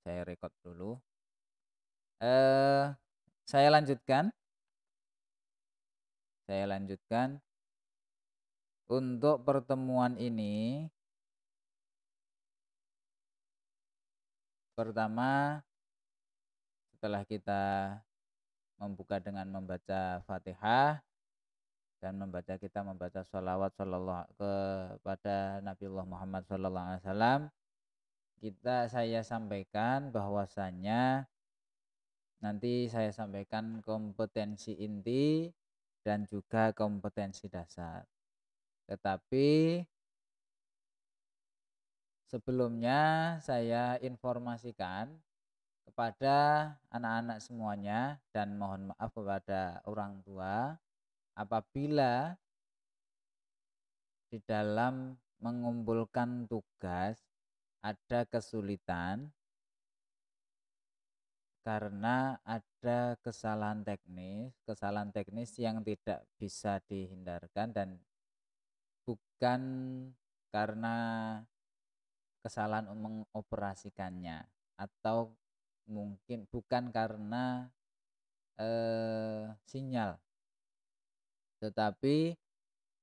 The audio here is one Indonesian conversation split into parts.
saya rekod dulu. Eh, saya lanjutkan, saya lanjutkan. Untuk pertemuan ini, pertama setelah kita membuka dengan membaca Fatihah dan kita membaca sholawat sallallahu kepada Nabiullah Muhammad sallallahu alaihi wasallam, saya sampaikan bahwasannya nanti saya sampaikan kompetensi inti dan juga kompetensi dasar. Tetapi sebelumnya saya informasikan kepada anak-anak semuanya dan mohon maaf kepada orang tua apabila di dalam mengumpulkan tugas ada kesulitan karena ada kesalahan teknis yang tidak bisa dihindarkan dan bukan karena kesalahan mengoperasikannya atau mungkin bukan karena sinyal, tetapi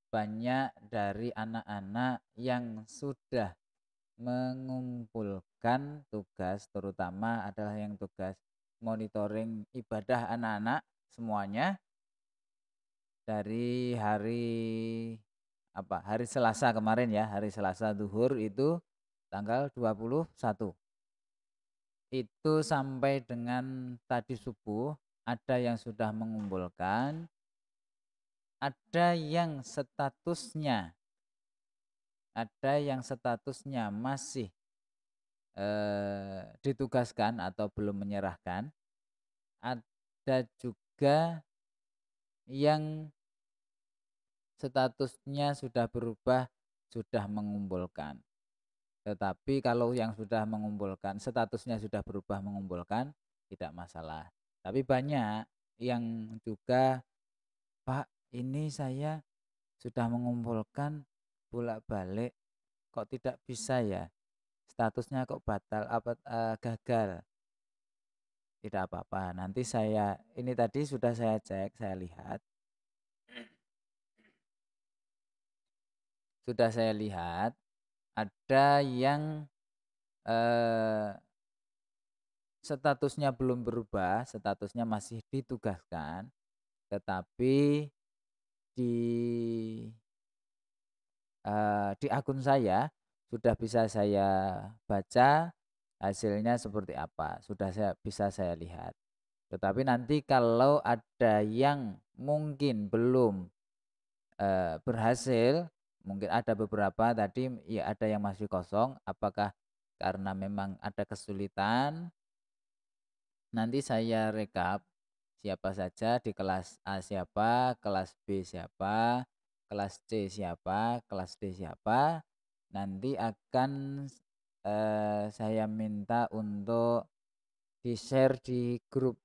banyak dari anak-anak yang sudah mengumpulkan tugas, terutama adalah yang tugas monitoring ibadah anak-anak semuanya dari hari Selasa kemarin ya, hari Selasa zuhur itu tanggal 21. Itu sampai dengan tadi subuh ada yang sudah mengumpulkan, ada yang statusnya masih ditugaskan atau belum menyerahkan, ada juga yang statusnya sudah berubah, sudah mengumpulkan. Tetapi kalau yang sudah mengumpulkan, statusnya sudah berubah mengumpulkan, tidak masalah. Tapi banyak yang juga, Pak, ini saya sudah mengumpulkan bolak-balik, kok tidak bisa ya? Statusnya kok gagal. Tidak apa-apa. Nanti ini tadi sudah saya cek, saya lihat. Sudah saya lihat ada yang statusnya belum berubah, statusnya masih ditugaskan, tetapi di di akun saya sudah bisa saya baca hasilnya seperti apa, bisa saya lihat. Tetapi nanti kalau ada yang mungkin belum berhasil, mungkin ada beberapa tadi ya ada yang masih kosong, apakah karena memang ada kesulitan, nanti saya rekap siapa saja di kelas A siapa, kelas B siapa, kelas C siapa, kelas D siapa. Nanti akan saya minta untuk di-share di grup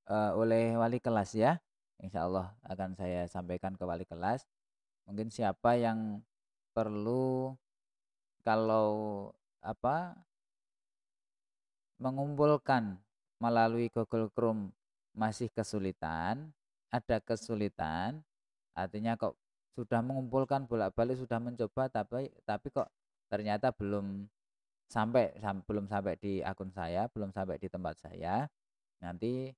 oleh wali kelas ya. Insya Allah akan saya sampaikan ke wali kelas. Mungkin siapa yang perlu, kalau mengumpulkan melalui Google Chrome masih kesulitan, ada kesulitan, artinya kok sudah mengumpulkan bolak-balik, sudah mencoba tapi kok ternyata belum sampai di akun saya, belum sampai di tempat saya. Nanti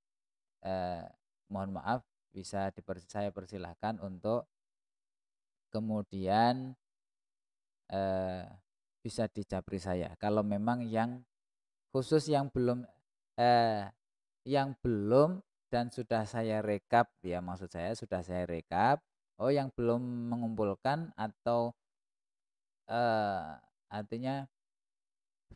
mohon maaf, saya persilahkan untuk kemudian bisa dijabri saya. Kalau memang yang khusus yang belum dan sudah saya rekap ya, maksud saya sudah saya rekap. Oh, yang belum mengumpulkan atau artinya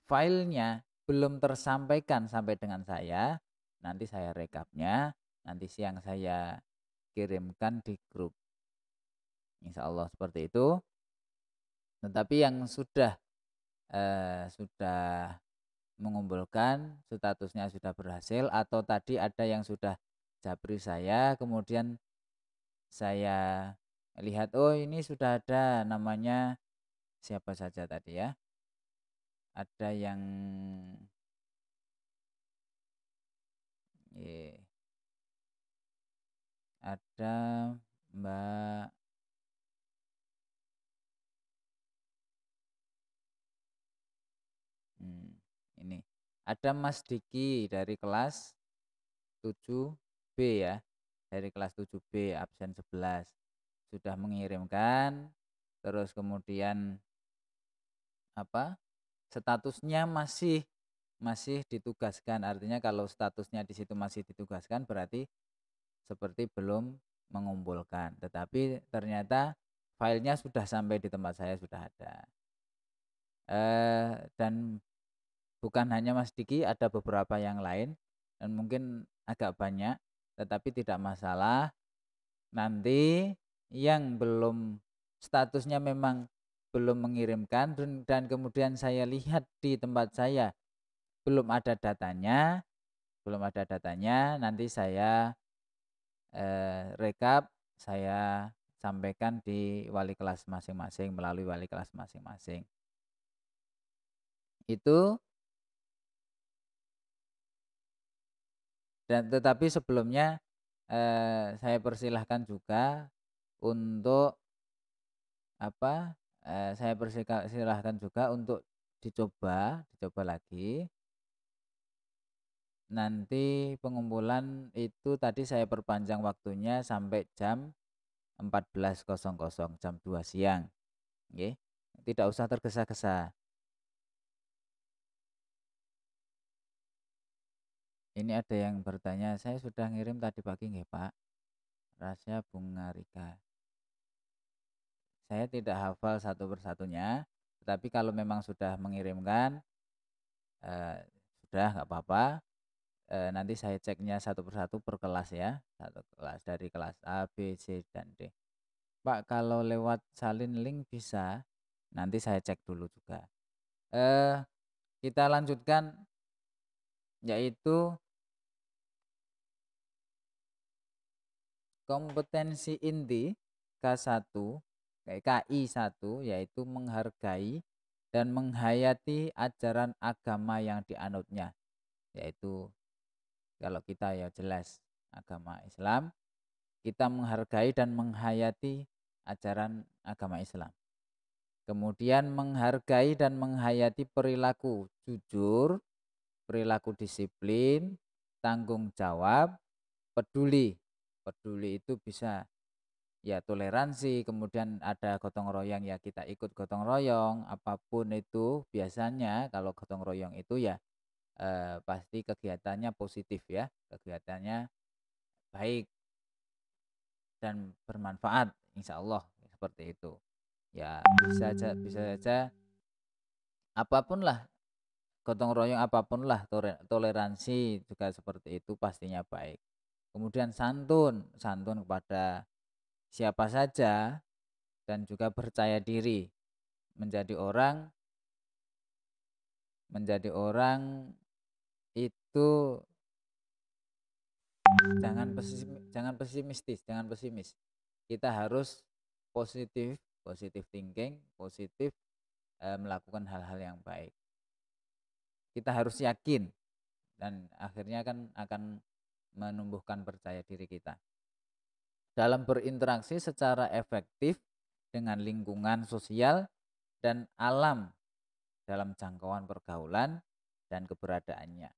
filenya belum tersampaikan sampai dengan saya, nanti saya rekapnya, nanti siang saya kirimkan di grup. Insya Allah seperti itu. Tetapi yang sudah mengumpulkan, statusnya sudah berhasil, atau tadi ada yang sudah japri saya, kemudian saya lihat, oh ini sudah ada namanya siapa saja tadi ya, ada yang Nggih. Ada Mbak hmm, ini. Ada Mas Diki dari kelas 7B ya. Dari kelas 7B absen 11. Sudah mengirimkan, terus kemudian apa? Statusnya masih masih ditugaskan. Artinya kalau statusnya di situ masih ditugaskan berarti seperti belum mengumpulkan. Tetapi ternyata filenya sudah sampai di tempat saya, sudah ada. Dan bukan hanya Mas Diki, ada beberapa yang lain dan mungkin agak banyak, tetapi tidak masalah. Nanti yang belum statusnya memang belum mengirimkan dan kemudian saya lihat di tempat saya belum ada datanya, nanti saya rekap, saya sampaikan di wali kelas masing-masing melalui wali kelas masing-masing. Itu dan tetapi sebelumnya saya persilahkan juga untuk saya persilahkan juga untuk dicoba lagi. Nanti pengumpulan itu tadi saya perpanjang waktunya sampai jam 14.00, jam 2 siang. Nggih. Tidak usah tergesa-gesa. Ini ada yang bertanya, "Saya sudah ngirim tadi pagi nggih, Pak?" Rahasia Bunga Rika. Saya tidak hafal satu persatunya, tetapi kalau memang sudah mengirimkan, eee, sudah nggak apa-apa, nanti saya ceknya satu persatu per kelas ya, satu kelas dari kelas A, B, C, dan D. "Pak, kalau lewat salin link bisa?" Nanti saya cek dulu juga. Eee, kita lanjutkan yaitu kompetensi inti K1, KI1 yaitu menghargai dan menghayati ajaran agama yang dianutnya. Yaitu kalau kita ya jelas agama Islam, kita menghargai dan menghayati ajaran agama Islam. Kemudian menghargai dan menghayati perilaku jujur, perilaku disiplin, tanggung jawab, peduli. Peduli itu bisa ya toleransi, kemudian ada gotong royong ya kita ikut gotong royong, apapun itu biasanya kalau gotong royong itu ya pasti kegiatannya positif ya, kegiatannya baik dan bermanfaat insya Allah seperti itu. Ya bisa saja apapun lah gotong royong apapun lah toleransi juga seperti itu pastinya baik. Kemudian santun kepada siapa saja dan juga percaya diri menjadi orang menjadi orang itu jangan pesimis. Kita harus positif, positif thinking, positif melakukan hal-hal yang baik. Kita harus yakin dan akhirnya kan akan menumbuhkan percaya diri kita. Dalam berinteraksi secara efektif dengan lingkungan sosial dan alam dalam jangkauan pergaulan dan keberadaannya.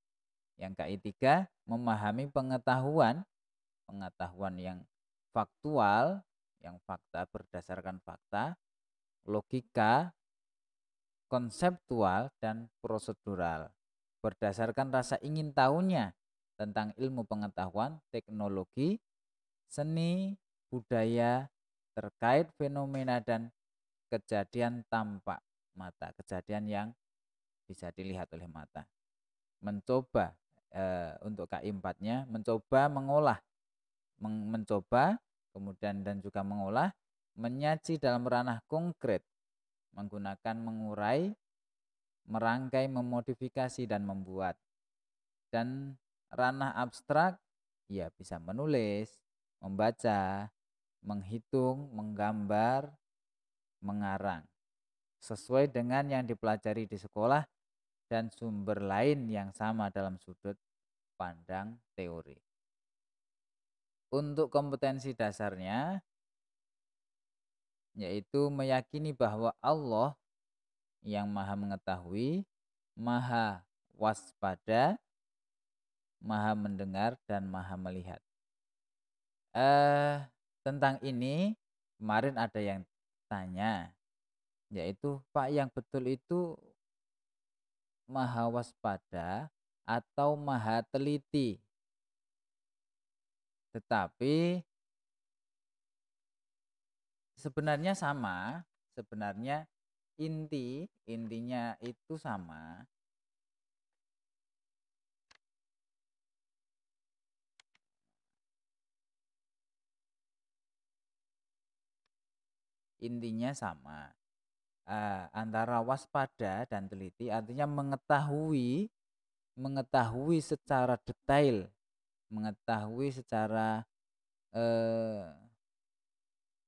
Yang ketiga, memahami pengetahuan yang faktual, yang fakta berdasarkan fakta, logika, konseptual, dan prosedural. Berdasarkan rasa ingin tahunya tentang ilmu pengetahuan, teknologi, seni, budaya, terkait fenomena dan kejadian tampak mata, kejadian yang bisa dilihat oleh mata. Mencoba untuk KI4-nya mencoba mengolah mencoba kemudian dan juga mengolah menyaji dalam ranah konkret menggunakan mengurai, merangkai, memodifikasi dan membuat. Dan ranah abstrak ya bisa menulis, membaca, menghitung, menggambar, mengarang sesuai dengan yang dipelajari di sekolah dan sumber lain yang sama dalam sudut pandang teori. Untuk kompetensi dasarnya yaitu meyakini bahwa Allah yang Maha mengetahui, Maha waspada, Maha mendengar dan Maha melihat. Tentang ini kemarin ada yang tanya, yaitu Pak, yang betul itu Maha waspada atau Maha teliti? Tetapi sebenarnya sama, sebenarnya intinya itu sama. Intinya sama. Antara waspada dan teliti artinya mengetahui secara detail, mengetahui secara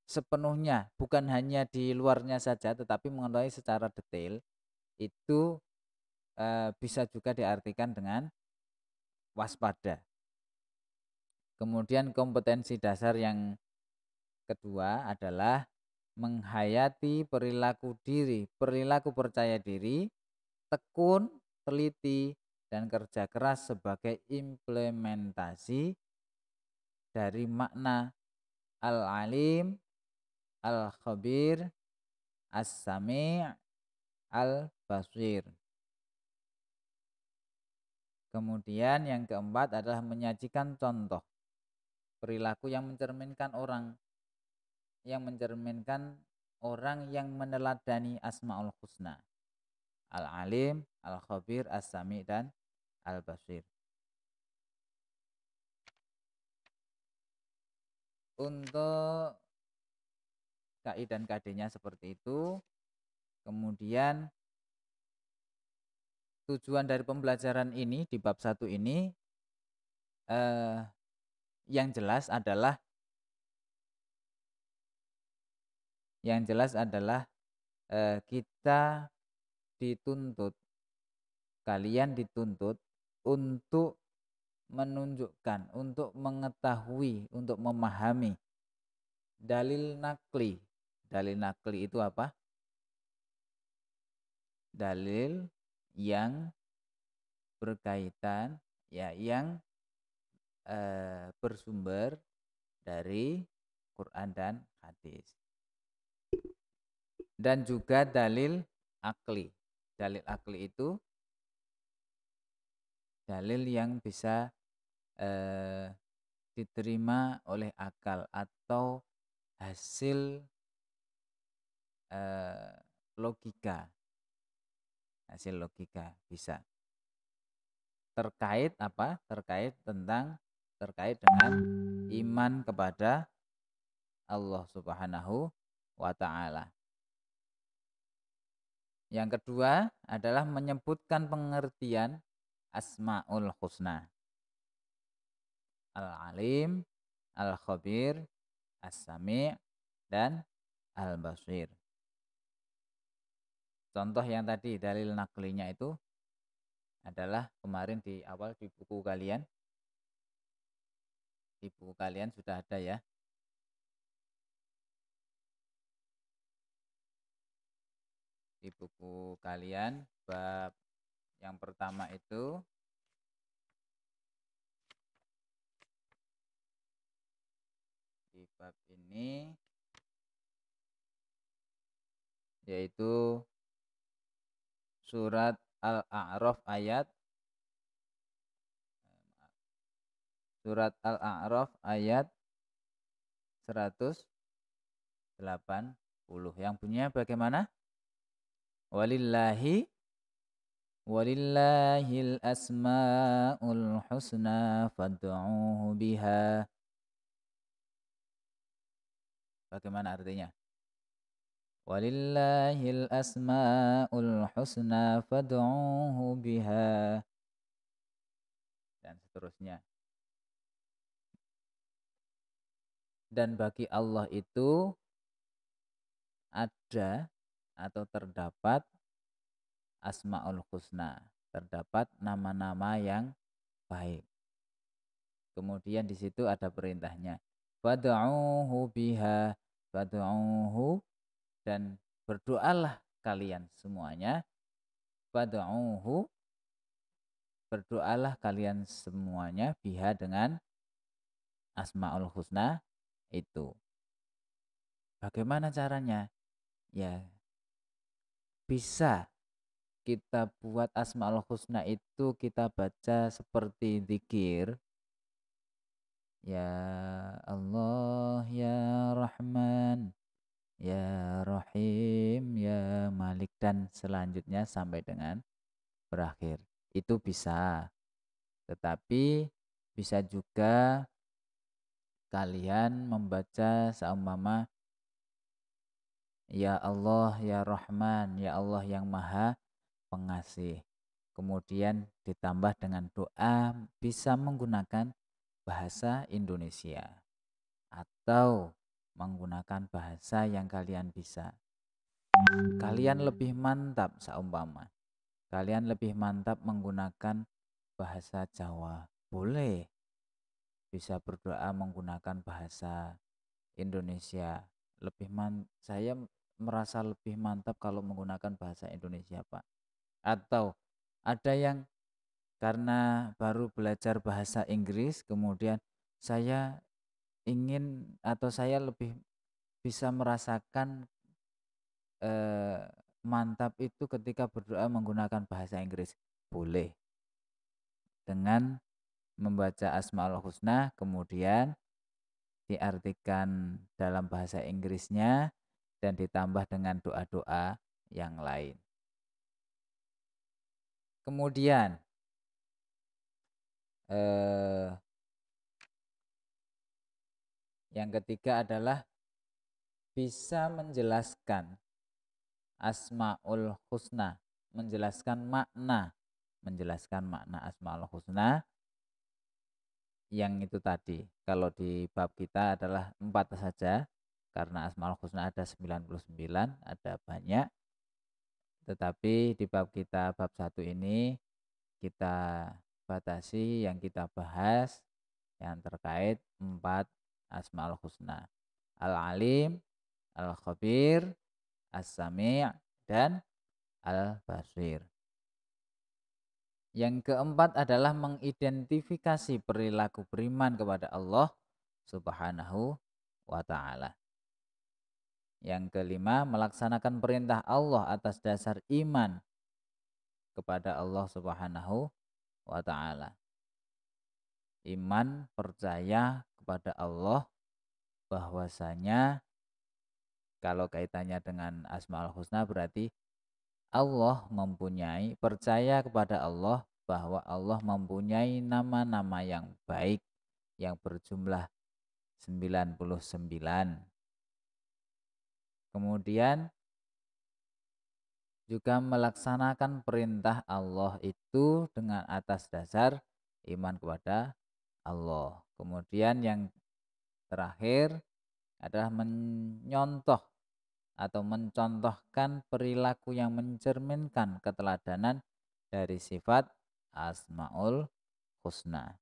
sepenuhnya, bukan hanya di luarnya saja tetapi mengetahui secara detail. Itu bisa juga diartikan dengan waspada. Kemudian kompetensi dasar yang kedua adalah menghayati perilaku diri, perilaku percaya diri, tekun, teliti, dan kerja keras sebagai implementasi dari makna al-alim, al-khabir, as-sami', al-basir. Kemudian yang keempat adalah menyajikan contoh perilaku yang mencerminkan orang yang meneladani Asmaul Husna, Al-Alim, Al-Khabir, As-Sami' dan Al-Basir. Untuk KI dan KD-nya seperti itu. Kemudian tujuan dari pembelajaran ini di bab 1 ini yang jelas adalah kita dituntut, kalian dituntut untuk menunjukkan, untuk mengetahui, untuk memahami dalil nakli. Dalil nakli itu apa? Dalil yang berkaitan, yang bersumber dari Quran dan hadis. Dan juga dalil akli. Dalil akli itu dalil yang bisa diterima oleh akal atau hasil logika. Hasil logika bisa. Terkait apa? Terkait dengan iman kepada Allah Subhanahu wa ta'ala. Yang kedua adalah menyebutkan pengertian Asmaul Husna. Al-Alim, Al-Khabir, As-Sami' dan Al-Basir. Contoh yang tadi dalil naklinya itu adalah kemarin di awal di buku kalian. Di buku kalian sudah ada ya. Di buku kalian bab yang pertama itu di bab ini yaitu surat Al-A'raf ayat 180 yang bunyinya bagaimana? Walillahil asmaul husna fad'uuhu biha. Bagaimana artinya? Walillahil asmaul husna fad'uuhu biha. Dan seterusnya. Dan bagi Allah itu ada atau terdapat Asmaul Husna, terdapat nama-nama yang baik. Kemudian di situ ada perintahnya. Fad'uhu biha, fad'uhu, dan berdoalah kalian semuanya. Fad'uhu, berdoalah kalian semuanya biha dengan Asmaul Husna itu. Bagaimana caranya? Ya, bisa kita buat Asmaul Husna itu kita baca seperti zikir. Ya Allah, ya Rahman, ya Rahim, ya Malik, dan selanjutnya sampai dengan berakhir. Itu bisa. Tetapi bisa juga kalian membaca seumpama ya Allah, ya Rahman, ya Allah yang Maha Pengasih. Kemudian ditambah dengan doa bisa menggunakan bahasa Indonesia atau menggunakan bahasa yang kalian bisa. Kalian lebih mantap seumpama. Kalian lebih mantap menggunakan bahasa Jawa. Boleh. Bisa berdoa menggunakan bahasa Indonesia. Saya merasa lebih mantap kalau menggunakan bahasa Indonesia, Pak. Atau ada yang karena baru belajar bahasa Inggris, kemudian saya ingin atau saya lebih bisa merasakan eh, mantap itu ketika berdoa menggunakan bahasa Inggris. Boleh. Dengan membaca Asmaul Husna, kemudian diartikan dalam bahasa Inggrisnya dan ditambah dengan doa-doa yang lain. Kemudian yang ketiga adalah bisa menjelaskan Asmaul Husna, menjelaskan makna Asmaul Husna yang itu tadi. Kalau di bab kita adalah 4 saja, karena Asmaul Husna ada 99, ada banyak. Tetapi di bab kita, bab 1 ini, kita batasi yang kita bahas yang terkait 4 Asmaul Husna. Al-Alim, Al-Khabir, As-Sami' dan Al-Basir. Yang keempat adalah mengidentifikasi perilaku beriman kepada Allah Subhanahu wa Ta'ala. Yang kelima, melaksanakan perintah Allah atas dasar iman kepada Allah Subhanahu wa Ta'ala. Iman, percaya kepada Allah bahwasanya kalau kaitannya dengan Asmaul Husna berarti Allah mempunyai, percaya kepada Allah bahwa Allah mempunyai nama-nama yang baik yang berjumlah 99. Kemudian juga melaksanakan perintah Allah itu dengan atas dasar iman kepada Allah. Kemudian yang terakhir adalah menyontoh atau mencontohkan perilaku yang mencerminkan keteladanan dari sifat Asmaul Husna.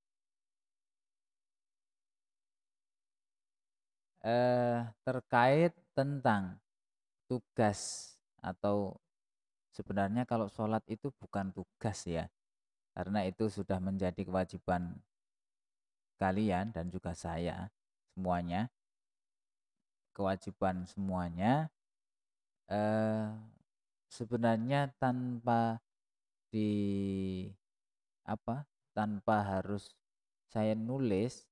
Terkait tentang tugas atau sebenarnya kalau sholat itu bukan tugas ya, karena itu sudah menjadi kewajiban kalian dan juga saya semuanya, kewajiban semuanya. Sebenarnya di tanpa harus saya nulis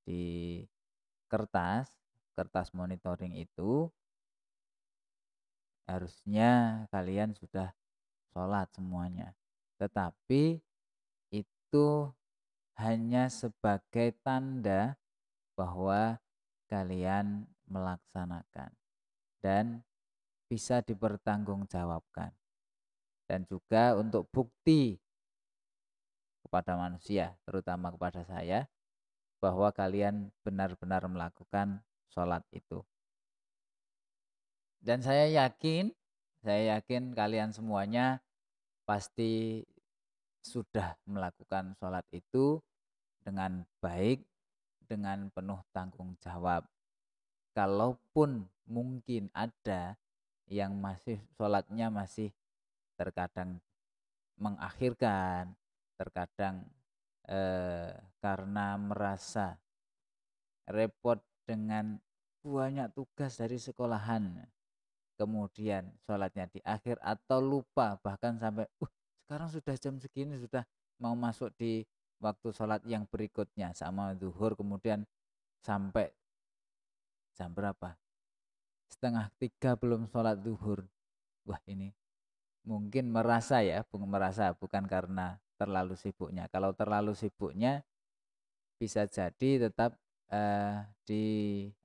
di kertas monitoring itu, harusnya kalian sudah sholat semuanya. Tetapi itu hanya sebagai tanda bahwa kalian melaksanakan dan bisa dipertanggungjawabkan. Dan juga untuk bukti kepada manusia, terutama kepada saya, bahwa kalian benar-benar melakukan sholat itu. Dan saya yakin kalian semuanya pasti sudah melakukan sholat itu dengan baik, dengan penuh tanggung jawab. Kalaupun mungkin ada yang masih sholatnya masih terkadang mengakhirkan, terkadang karena merasa repot dengan banyak tugas dari sekolahan, kemudian sholatnya di akhir atau lupa bahkan sampai sekarang sudah jam segini, sudah mau masuk di waktu sholat yang berikutnya sama zuhur, kemudian sampai jam berapa, setengah tiga belum sholat zuhur. Wah, ini mungkin merasa ya, bukan karena terlalu sibuknya. Kalau terlalu sibuknya bisa jadi tetap di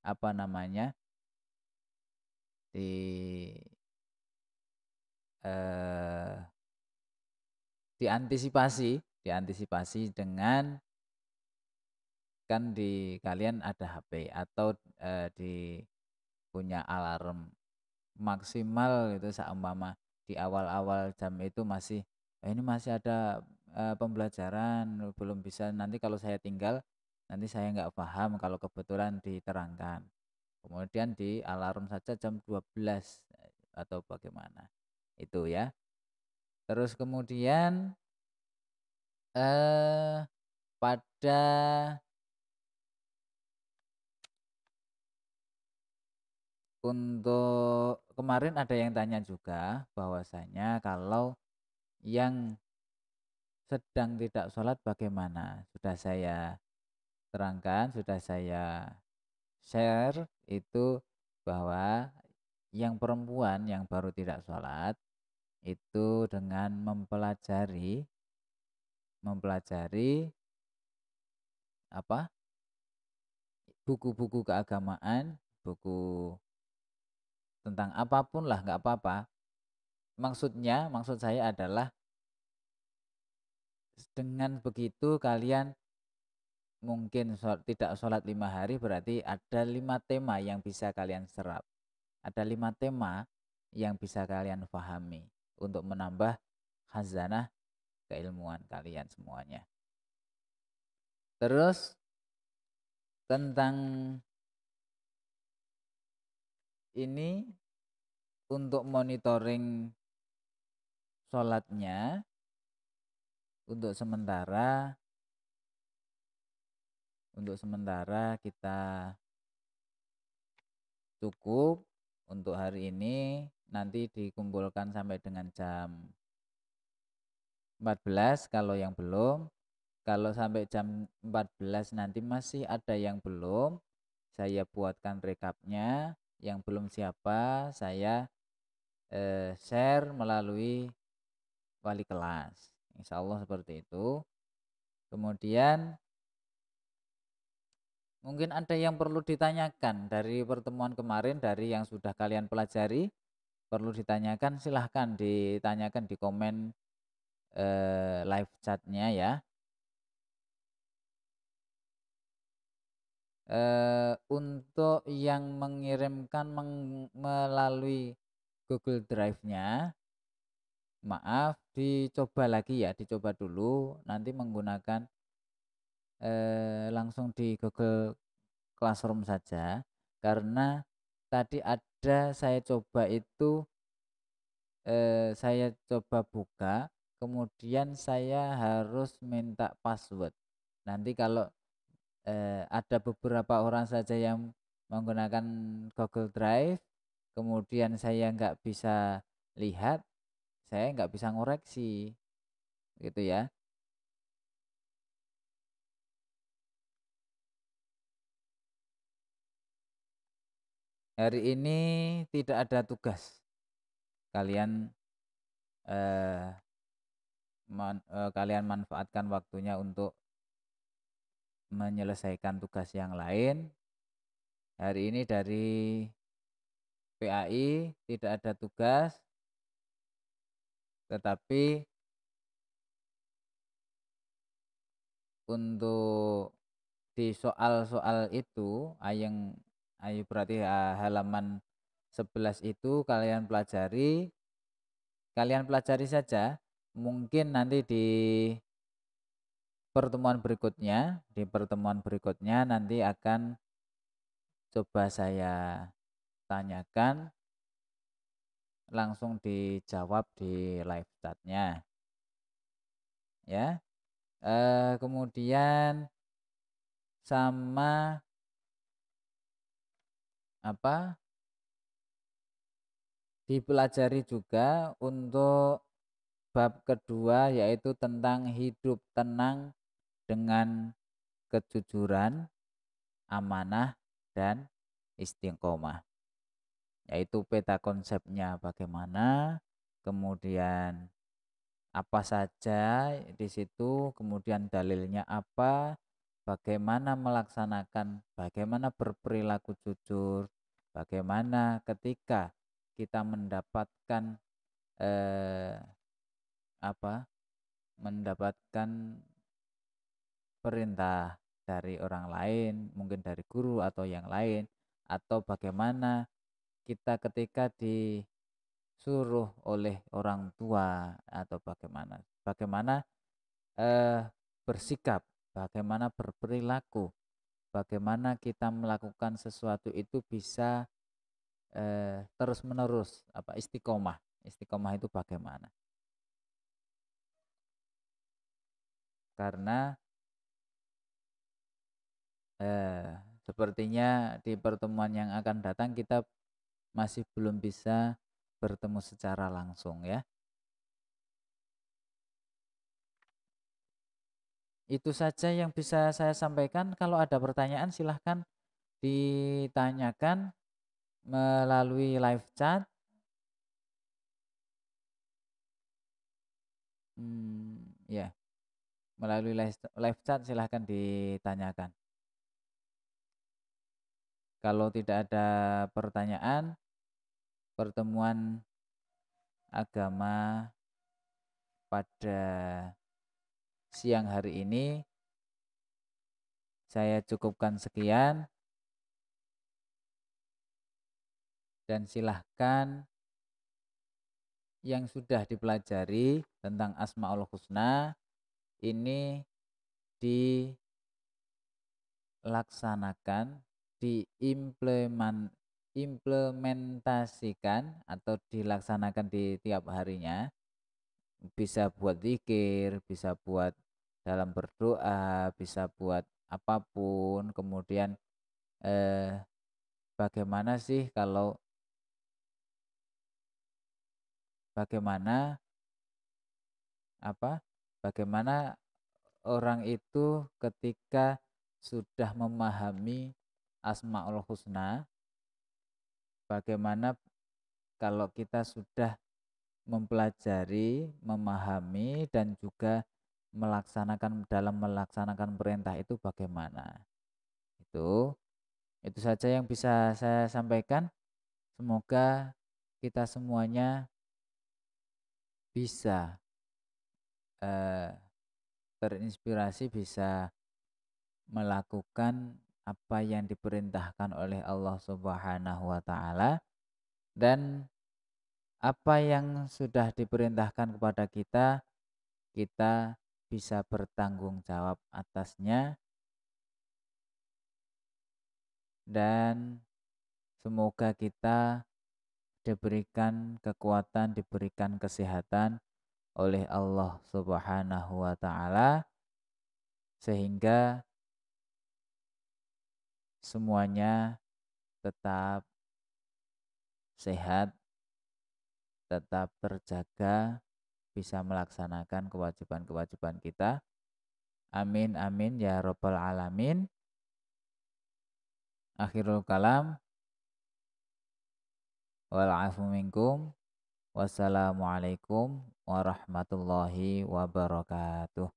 apa namanya, di eh, diantisipasi dengan, kan di kalian ada HP atau di punya alarm maksimal itu, seumpama di awal-awal jam itu masih ini masih ada pembelajaran, belum bisa, nanti kalau saya tinggal nanti saya nggak paham kalau kebetulan diterangkan, kemudian di alarm saja jam 12 atau bagaimana itu ya. Terus kemudian eh pada untuk kemarin ada yang tanya juga bahwasanya kalau yang sedang tidak sholat bagaimana. Sudah saya terangkan, sudah saya share itu, bahwa yang perempuan yang baru tidak sholat itu dengan mempelajari apa, buku-buku keagamaan, buku tentang apapun lah nggak apa-apa. Maksud saya adalah dengan begitu kalian mungkin tidak sholat 5 hari, berarti ada 5 tema yang bisa kalian serap. Ada 5 tema yang bisa kalian pahami untuk menambah khazanah keilmuan kalian semuanya. Terus tentang ini, untuk monitoring sholatnya, untuk sementara kita cukup untuk hari ini, nanti dikumpulkan sampai dengan jam 14 kalau yang belum. Kalau sampai jam 14 nanti masih ada yang belum, saya buatkan rekapnya. Yang belum siapa saya share melalui wali kelas. Insya Allah seperti itu. Kemudian mungkin ada yang perlu ditanyakan dari pertemuan kemarin, dari yang sudah kalian pelajari, perlu ditanyakan, silahkan ditanyakan di komen live chatnya ya. Untuk yang mengirimkan melalui Google Drive-nya, maaf, dicoba lagi ya, dicoba dulu nanti menggunakan langsung di Google Classroom saja, karena tadi ada saya coba itu, saya coba buka, kemudian saya harus minta password. Nanti kalau ada beberapa orang saja yang menggunakan Google Drive, kemudian saya nggak bisa lihat, saya nggak bisa ngoreksi, gitu ya. Hari ini tidak ada tugas, kalian eh, kalian manfaatkan waktunya untuk menyelesaikan tugas yang lain. Hari ini dari PAI tidak ada tugas, tetapi untuk di soal-soal itu ayo berarti halaman 11 itu kalian pelajari saja, mungkin nanti di pertemuan berikutnya nanti akan coba saya tanyakan, langsung dijawab di live chat-nya ya. Kemudian sama apa, dipelajari juga untuk bab kedua yaitu tentang hidup tenang dengan kejujuran, amanah, dan istiqomah. Yaitu peta konsepnya bagaimana, kemudian apa saja di situ, kemudian dalilnya apa, bagaimana melaksanakan, bagaimana berperilaku jujur, bagaimana ketika kita mendapatkan eh, apa, mendapatkan perintah dari orang lain, mungkin dari guru atau yang lain, atau bagaimana kita ketika disuruh oleh orang tua atau bagaimana, bagaimana eh, bersikap, bagaimana berperilaku, bagaimana kita melakukan sesuatu itu bisa terus menerus, apa, istiqomah. Istiqomah itu bagaimana? Karena eh, sepertinya di pertemuan yang akan datang kita masih belum bisa bertemu secara langsung ya. Itu saja yang bisa saya sampaikan. Kalau ada pertanyaan silahkan ditanyakan melalui live chat. Ya, melalui live chat silahkan ditanyakan. Kalau tidak ada pertanyaan, pertemuan agama pada siang hari ini saya cukupkan sekian, dan silahkan yang sudah dipelajari tentang Asmaul Husna ini dilaksanakan, implementasikan atau dilaksanakan di tiap harinya. Bisa buat zikir, bisa buat dalam berdoa, bisa buat apapun. Kemudian eh, bagaimana sih kalau bagaimana apa? Bagaimana orang itu ketika sudah memahami Asmaul Husna, bagaimana kalau kita sudah mempelajari, memahami, dan juga melaksanakan perintah itu bagaimana. Itu itu saja yang bisa saya sampaikan. Semoga kita semuanya bisa eh, terinspirasi, bisa melakukan apa yang diperintahkan oleh Allah Subhanahu wa taala, dan apa yang sudah diperintahkan kepada kita, kita bisa bertanggung jawab atasnya, dan semoga kita diberikan kekuatan, diberikan kesehatan oleh Allah Subhanahu wa taala, sehingga semuanya tetap sehat, tetap terjaga, bisa melaksanakan kewajiban-kewajiban kita. Amin amin ya robbal alamin. Akhirul kalam, wal afu minkum. Wassalamualaikum warahmatullahi wabarakatuh.